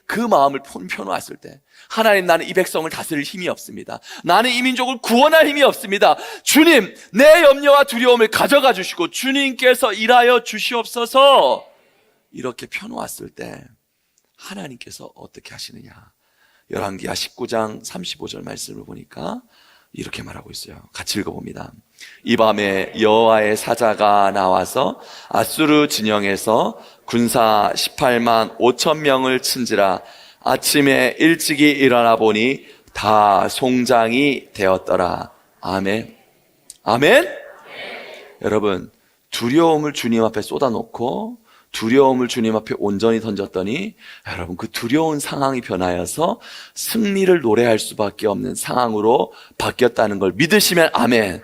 그 마음을 펴놓았을 때 하나님, 나는 이 백성을 다스릴 힘이 없습니다. 나는 이 민족을 구원할 힘이 없습니다. 주님, 내 염려와 두려움을 가져가 주시고 주님께서 일하여 주시옵소서. 이렇게 펴놓았을 때 하나님께서 어떻게 하시느냐? 열왕기하 19장 35절 말씀을 보니까 이렇게 말하고 있어요. 같이 읽어봅니다. 이 밤에 여호와의 사자가 나와서 아수르 진영에서 군사 18만 5천 명을 친지라. 아침에 일찍이 일어나 보니 다 송장이 되었더라. 아멘. 아멘. 여러분, 두려움을 주님 앞에 쏟아놓고 두려움을 주님 앞에 온전히 던졌더니 여러분, 그 두려운 상황이 변하여서 승리를 노래할 수밖에 없는 상황으로 바뀌었다는 걸 믿으시면 아멘.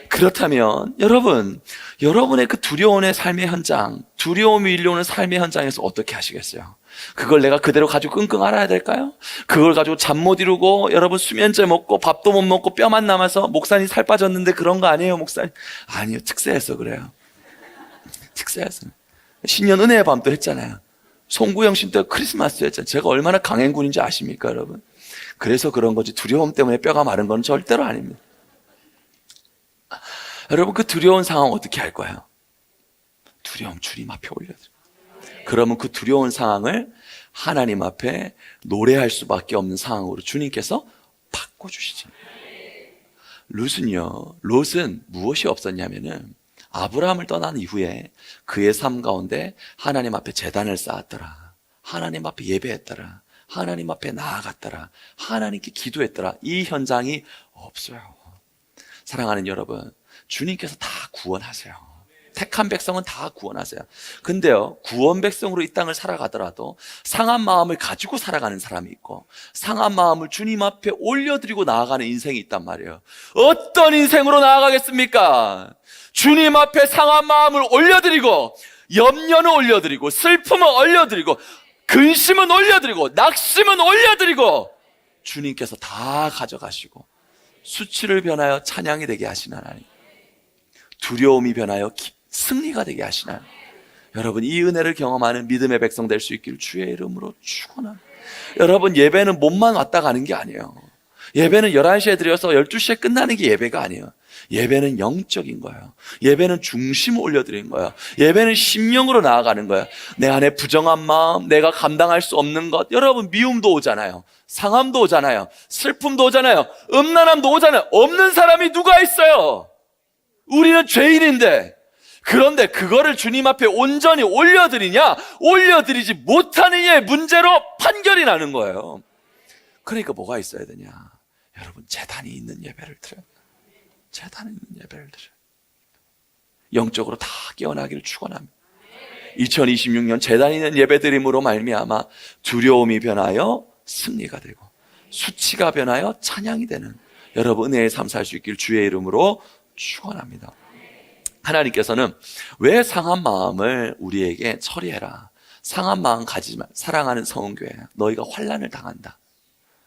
그렇다면 여러분, 여러분의 그 두려움의 삶의 현장, 두려움이 밀려오는 삶의 현장에서 어떻게 하시겠어요? 그걸 내가 그대로 가지고 끙끙 앓아야 될까요? 그걸 가지고 잠 못 이루고 여러분 수면제 먹고 밥도 못 먹고 뼈만 남아서 목사님 살 빠졌는데 그런 거 아니에요, 목사님? 아니요, 특세해서 그래요. 특세해서. 신년 은혜의 밤도 했잖아요. 송구영 신 때 크리스마스 했잖아요. 제가 얼마나 강행군인지 아십니까, 여러분? 그래서 그런 거지, 두려움 때문에 뼈가 마른 건 절대로 아닙니다. 여러분, 그 두려운 상황 어떻게 할 거예요? 두려움 주님 앞에 올려드려요. 그러면 그 두려운 상황을 하나님 앞에 노래할 수밖에 없는 상황으로 주님께서 바꿔주시죠. 롯은 무엇이 없었냐면은 아브라함을 떠난 이후에 그의 삶 가운데 하나님 앞에 제단을 쌓았더라, 하나님 앞에 예배했더라, 하나님 앞에 나아갔더라, 하나님께 기도했더라. 이 현장이 없어요. 사랑하는 여러분, 주님께서 다 구원하세요. 택한 백성은 다 구원하세요. 근데요, 구원 백성으로 이 땅을 살아가더라도 상한 마음을 가지고 살아가는 사람이 있고 상한 마음을 주님 앞에 올려드리고 나아가는 인생이 있단 말이에요. 어떤 인생으로 나아가겠습니까? 주님 앞에 상한 마음을 올려드리고 염려는 올려드리고 슬픔은 올려드리고 근심은 올려드리고 낙심은 올려드리고 주님께서 다 가져가시고 수치를 변하여 찬양이 되게 하시는 하나님, 두려움이 변하여 승리가 되게 하시는 여러분, 이 은혜를 경험하는 믿음의 백성 될 수 있기를 주의 이름으로 축원합니다. 여러분, 예배는 몸만 왔다 가는 게 아니에요. 예배는 11시에 드려서 12시에 끝나는 게 예배가 아니에요. 예배는 영적인 거예요. 예배는 중심을 올려드리는 거예요. 예배는 심령으로 나아가는 거예요. 내 안에 부정한 마음, 내가 감당할 수 없는 것, 여러분 미움도 오잖아요. 상함도 오잖아요. 슬픔도 오잖아요. 음란함도 오잖아요. 없는 사람이 누가 있어요? 우리는 죄인인데. 그런데 그거를 주님 앞에 온전히 올려드리냐, 올려드리지 못하는 이의 문제로 판결이 나는 거예요. 그러니까 뭐가 있어야 되냐? 여러분, 제단이 있는 예배를 드려요. 제단이 있는 예배를 드려요. 영적으로 다 깨어나기를 축원합니다. 2026년 제단이 있는 예배 드림으로 말미암아 두려움이 변하여 승리가 되고 수치가 변하여 찬양이 되는 여러분 은혜의 삶 살 수 있기를 주의 이름으로 축원합니다. 하나님께서는 왜 상한 마음을 우리에게 처리해라, 상한 마음 가지지 마, 사랑하는 성은교회 너희가 환난을 당한다,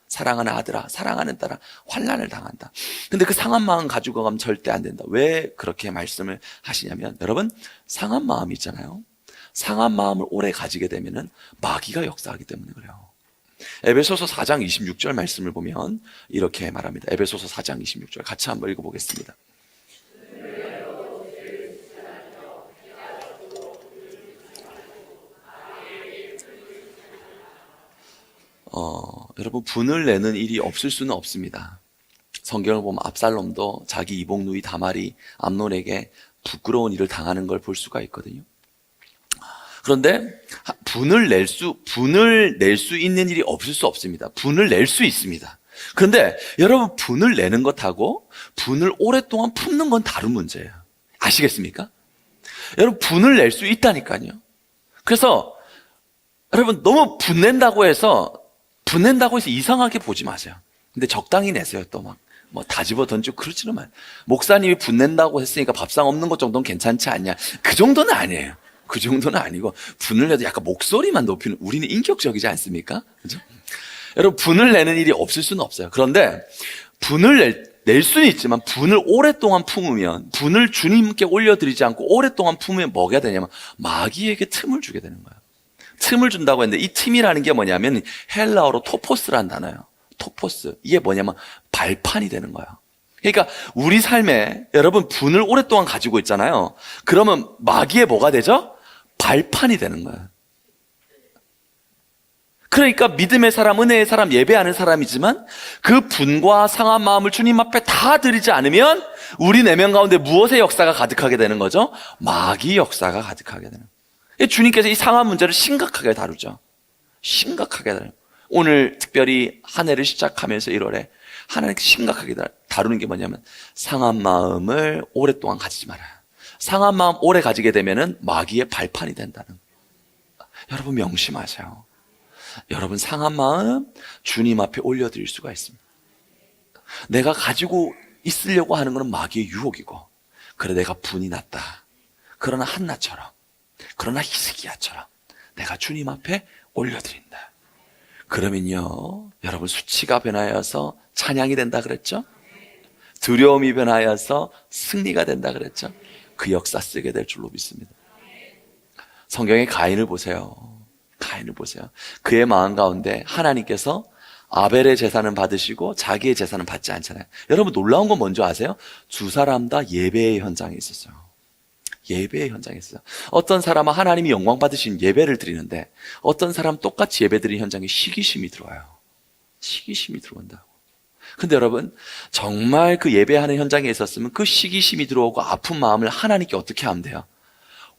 사랑하는 아들아, 사랑하는 딸아, 환난을 당한다. 근데 그 상한 마음 가지고 가면 절대 안 된다. 왜 그렇게 말씀을 하시냐면, 여러분, 상한 마음이 있잖아요. 상한 마음을 오래 가지게 되면은 마귀가 역사하기 때문에 그래요. 에베소서 4장 26절 말씀을 보면 이렇게 말합니다. 에베소서 4장 26절 같이 한번 읽어보겠습니다. 여러분, 분을 내는 일이 없을 수는 없습니다. 성경을 보면 압살롬도 자기 이복 누이 다말이 암논에게 부끄러운 일을 당하는 걸 볼 수가 있거든요. 그런데 분을 낼 수 있는 일이 없을 수 없습니다. 분을 낼 수 있습니다. 그런데 여러분, 분을 내는 것하고 분을 오랫동안 품는 건 다른 문제예요. 아시겠습니까? 여러분, 분을 낼 수 있다니까요. 그래서 여러분, 너무 분낸다고 해서 이상하게 보지 마세요. 근데 적당히 내세요. 또 막 다 집어 던지고 그러지는 마요. 목사님이 분낸다고 했으니까 밥상 없는 것 정도는 괜찮지 않냐, 그 정도는 아니에요. 그 정도는 아니고, 분을 내도 약간 목소리만 높이는, 우리는 인격적이지 않습니까? 그죠? 여러분, 분을 내는 일이 없을 수는 없어요. 그런데 분을 낼 수는 있지만 분을 오랫동안 품으면, 분을 주님께 올려드리지 않고 오랫동안 품으면 뭐가 되냐면 마귀에게 틈을 주게 되는 거예요. 틈을 준다고 했는데, 이 틈이라는 게 뭐냐면 헬라어로 토포스라는 단어예요. 토포스. 이게 뭐냐면 발판이 되는 거예요. 그러니까 우리 삶에 여러분, 분을 오랫동안 가지고 있잖아요. 그러면 마귀의 뭐가 되죠? 발판이 되는 거예요. 그러니까 믿음의 사람, 은혜의 사람, 예배하는 사람이지만 그 분과 상한 마음을 주님 앞에 다 드리지 않으면 우리 내면 가운데 무엇의 역사가 가득하게 되는 거죠? 마귀 역사가 가득하게 되는 거예요. 주님께서 이 상한 문제를 심각하게 다루죠. 심각하게 다루죠. 오늘 특별히 한 해를 시작하면서 1월에 하나님께 심각하게 다루는 게 뭐냐면 상한 마음을 오랫동안 가지지 말아요. 상한 마음 오래 가지게 되면은 마귀의 발판이 된다는 거예요. 여러분 명심하세요. 여러분 상한 마음 주님 앞에 올려드릴 수가 있습니다. 내가 가지고 있으려고 하는 것은 마귀의 유혹이고, 그래 내가 분이 났다. 그러나 한나처럼, 그러나 히스기야처럼 내가 주님 앞에 올려드린다. 그러면요, 여러분 수치가 변하여서 찬양이 된다 그랬죠? 두려움이 변하여서 승리가 된다 그랬죠? 그 역사 쓰게 될 줄로 믿습니다. 성경의 가인을 보세요. 가인을 보세요. 그의 마음 가운데 하나님께서 아벨의 제사는 받으시고 자기의 제사는 받지 않잖아요. 여러분 놀라운 건 뭔지 아세요? 두 사람 다 예배의 현장에 있었어요. 예배의 현장에 있어요. 어떤 사람은 하나님이 영광 받으신 예배를 드리는데 어떤 사람 똑같이 예배 드리는 현장에 시기심이 들어와요. 시기심이 들어온다고. 근데 여러분 정말 그 예배하는 현장에 있었으면 그 시기심이 들어오고 아픈 마음을 하나님께 어떻게 하면 돼요?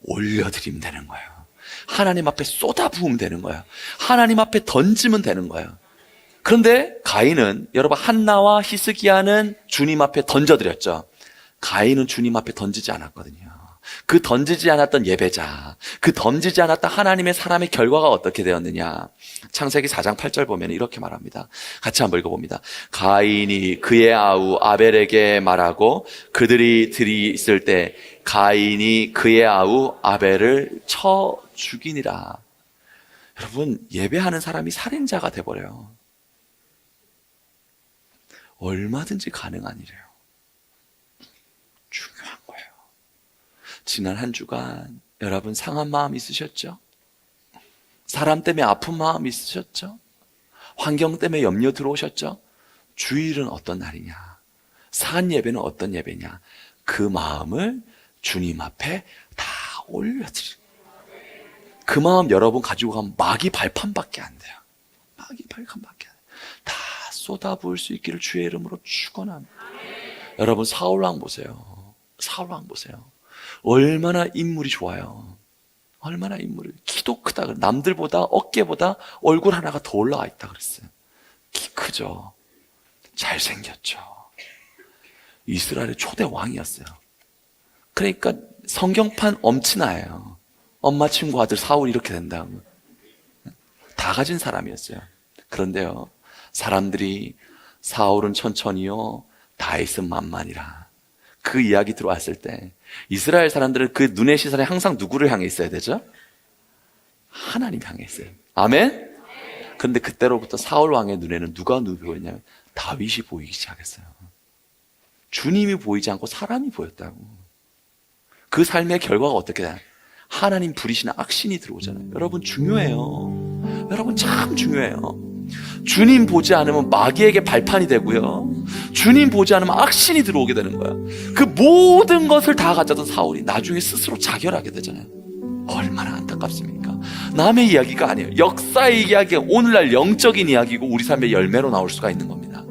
올려드리면 되는 거예요. 하나님 앞에 쏟아부으면 되는 거예요. 하나님 앞에 던지면 되는 거예요. 그런데 가인은, 여러분 한나와 히스기야는 주님 앞에 던져드렸죠. 가인은 주님 앞에 던지지 않았거든요. 그 던지지 않았던 예배자, 그 던지지 않았던 하나님의 사람의 결과가 어떻게 되었느냐. 창세기 4장 8절 보면 이렇게 말합니다. 같이 한번 읽어봅니다. 가인이 그의 아우 아벨에게 말하고 그들이 들이 있을 때 가인이 그의 아우 아벨을 쳐 죽이니라. 여러분 예배하는 사람이 살인자가 돼버려요. 얼마든지 가능한 일이에요. 중요한 거예요. 지난 한 주간 여러분 상한 마음 있으셨죠? 사람 때문에 아픈 마음 있으셨죠? 환경 때문에 염려 들어오셨죠? 주일은 어떤 날이냐? 사한 예배는 어떤 예배냐? 그 마음을 주님 앞에 다 올려드리고, 그 마음 여러분 가지고 가면 마귀 발판밖에 안 돼요. 마귀 발판밖에 안 돼요. 다 쏟아부을 수 있기를 주의 이름으로 축원합니다. 여러분 사울왕 보세요. 사울왕 보세요. 얼마나 인물이 좋아요. 얼마나 인물이, 키도 크다. 남들보다 어깨보다 얼굴 하나가 더 올라와 있다 그랬어요. 키 크죠. 잘생겼죠. 이스라엘의 초대 왕이었어요. 그러니까 성경판 엄친아예요. 엄마 친구 아들 사울 이렇게 된다고. 다 가진 사람이었어요. 그런데요, 사람들이 사울은 천천히요, 다윗은 만만이라. 그 이야기 들어왔을 때 이스라엘 사람들은 그 눈의 시선이 항상 누구를 향해 있어야 되죠? 하나님 향해 있어요. 아멘? 그런데 그때로부터 사울 왕의 눈에는 누가 보였냐면 다윗이 보이기 시작했어요. 주님이 보이지 않고 사람이 보였다고. 그 삶의 결과가 어떻게 되나? 하나님 부리시는 악신이 들어오잖아요. 여러분 중요해요. 여러분 참 중요해요. 주님 보지 않으면 마귀에게 발판이 되고요, 주님 보지 않으면 악신이 들어오게 되는 거예요. 그 모든 것을 다 가졌던 사울이 나중에 스스로 자결하게 되잖아요. 얼마나 안타깝습니까? 남의 이야기가 아니에요. 역사의 이야기가 오늘날 영적인 이야기고 우리 삶의 열매로 나올 수가 있는 겁니다.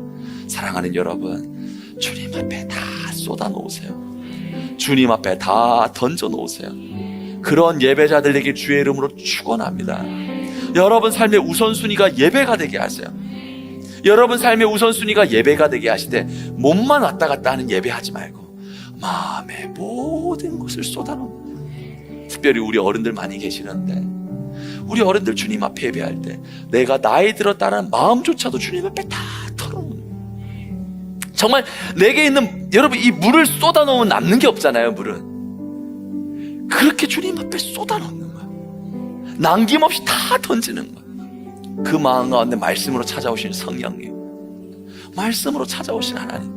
사랑하는 여러분, 주님 앞에 다 쏟아 놓으세요. 주님 앞에 다 던져 놓으세요. 그런 예배자들에게 주의 이름으로 축원합니다. 여러분 삶의 우선순위가 예배가 되게 하세요. 여러분 삶의 우선순위가 예배가 되게 하시되 몸만 왔다 갔다 하는 예배하지 말고 마음의 모든 것을 쏟아놓는, 특별히 우리 어른들 많이 계시는데 우리 어른들 주님 앞에 예배할 때 내가 나이 들었다는 마음조차도 주님 앞에 다 털어놓는, 정말 내게 있는, 여러분 이 물을 쏟아놓으면 남는 게 없잖아요. 물은 그렇게 주님 앞에 쏟아놓는 거야. 남김없이 다 던지는 거야. 그 마음 가운데 말씀으로 찾아오신 성령님, 말씀으로 찾아오신 하나님,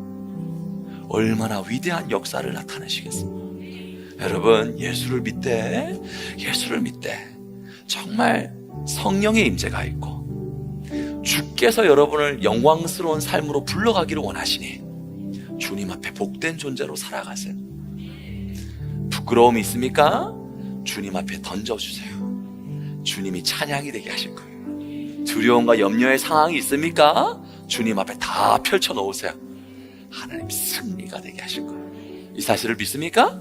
얼마나 위대한 역사를 나타내시겠습니까? 여러분 예수를 믿되 정말 성령의 임재가 있고 주께서 여러분을 영광스러운 삶으로 불러가기를 원하시니 주님 앞에 복된 존재로 살아가세요. 부끄러움이 있습니까? 주님 앞에 던져주세요. 주님이 찬양이 되게 하실 거예요. 두려움과 염려의 상황이 있습니까? 주님 앞에 다 펼쳐놓으세요. 하나님 승리가 되게 하실 거예요. 이 사실을 믿습니까?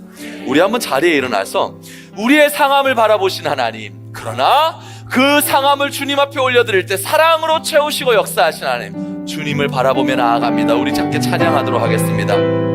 우리 한번 자리에 일어나서 우리의 상함을 바라보신 하나님, 그러나 그 상함을 주님 앞에 올려드릴 때 사랑으로 채우시고 역사하신 하나님, 주님을 바라보며 나아갑니다. 우리 함께 찬양하도록 하겠습니다.